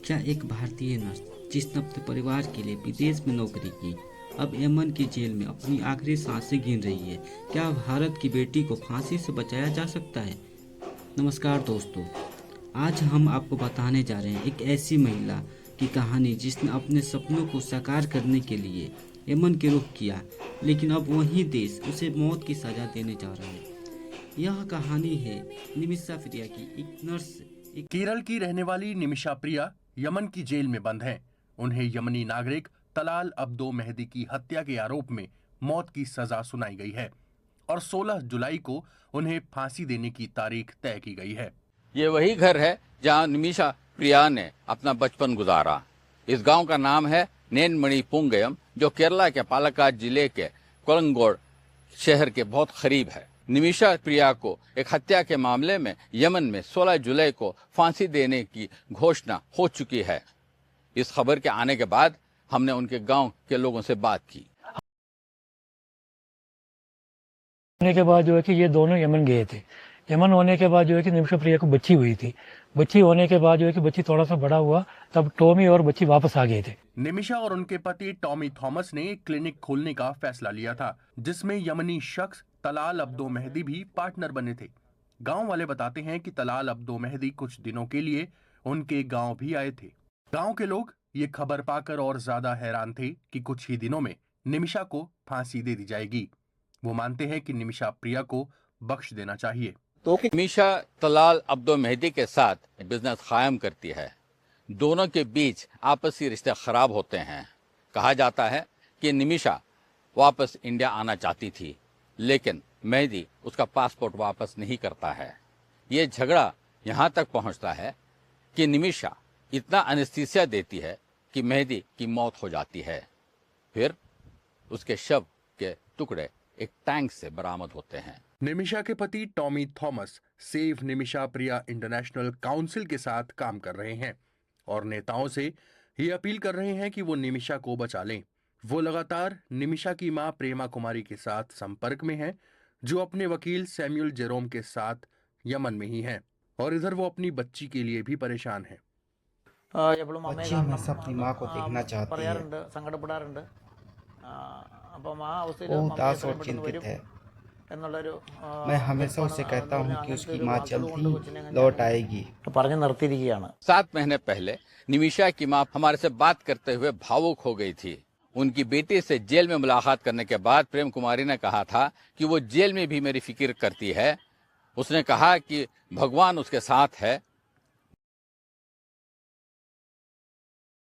क्या एक भारतीय नर्स जिसने अपने परिवार के लिए विदेश में नौकरी की, अब यमन की जेल में अपनी आखिरी सांसें गिन रही है? क्या भारत की बेटी को फांसी से बचाया जा सकता है? नमस्कार दोस्तों, आज हम आपको बताने जा रहे हैं एक ऐसी महिला की कहानी जिसने अपने सपनों को साकार करने के लिए यमन के रुख किया, लेकिन अब वही देश उसे मौत की सज़ा देने जा रहा है। यह कहानी है निमिषा प्रिया की, एक नर्स। केरल की रहने वाली निमिषा प्रिया यमन की जेल में बंद हैं। उन्हें यमनी नागरिक तलाल अब्दो मेहदी की हत्या के आरोप में मौत की सजा सुनाई गई है और 16 जुलाई को उन्हें फांसी देने की तारीख तय की गई है। ये वही घर है जहां निमिषा प्रिया ने अपना बचपन गुजारा। इस गांव का नाम है नेनमणि पुंगयम, जो केरला के पालक्काड जिले के कोलंगोड शहर के बहुत करीब है। निमिषा प्रिया को एक हत्या के मामले में यमन में 16 जुलाई को फांसी देने की घोषणा हो चुकी है। इस खबर के आने के बाद हमने उनके गांव के लोगों से बात की। होने के बाद जो है कि ये दोनों यमन गए थे। यमन होने के बाद जो है कि निमिषा प्रिया को बच्ची हुई थी। बच्ची होने के बाद जो है कि बच्ची थोड़ा सा बड़ा हुआ, तब टॉमी और बच्ची वापस आ गए थे। निमिषा और उनके पति टॉमी थॉमस ने एक क्लिनिक खोलने का फैसला लिया था, जिसमें यमनी शख्स तलाल अब्दो मेहदी भी पार्टनर बने थे। गांव वाले बताते हैं कि तलाल अब्दो मेहदी कुछ दिनों के लिए उनके गांव भी आए थे। गांव के लोग ये खबर पाकर और ज्यादा हैरान थे कि कुछ ही दिनों में निमिषा को फांसी दे दी जाएगी। वो मानते हैं कि निमिषा प्रिया को बख्श देना चाहिए। निमिषा तलाल अब्दो मेहदी के साथ बिजनेस कायम करती है। दोनों के बीच आपसी रिश्ते खराब होते हैं। कहा जाता है कि निमिषा वापस इंडिया आना चाहती थी, लेकिन मेहदी उसका पासपोर्ट वापस नहीं करता है। ये झगड़ा यहाँ तक पहुँचता है कि निमिषा इतना एनेस्थीसिया देती है कि मेहदी की मौत हो जाती है। फिर उसके शव के टुकड़े एक टैंक से बरामद होते हैं। निमिषा के पति टॉमी थॉमस सेव निमिषा प्रिया इंटरनेशनल काउंसिल के साथ काम कर रहे हैं और नेताओं से ये अपील कर रहे हैं कि वो निमिषा को बचा लें। वो लगातार निमिषा की मां प्रेमा कुमारी के साथ संपर्क में हैं, जो अपने वकील सैमुअल जेरोम के साथ यमन में ही हैं, और इधर वो अपनी बच्ची के लिए भी परेशान हैं। बच्ची हमेशा अपनी माँ को देखना चाहती है। वो उदास और चिंतित है। मैं हमेशा उसे कहता हूँ कि उसकी माँ जल्द ही लौट आएगी। 7 महीने पहले निमिषा की मां हमारे से बात करते हुए भावुक हो गई थी। उनकी बेटी से जेल में मुलाकात करने के बाद प्रेम कुमारी ने कहा था कि वो जेल में भी मेरी फिक्र करती है। उसने कहा कि भगवान उसके साथ है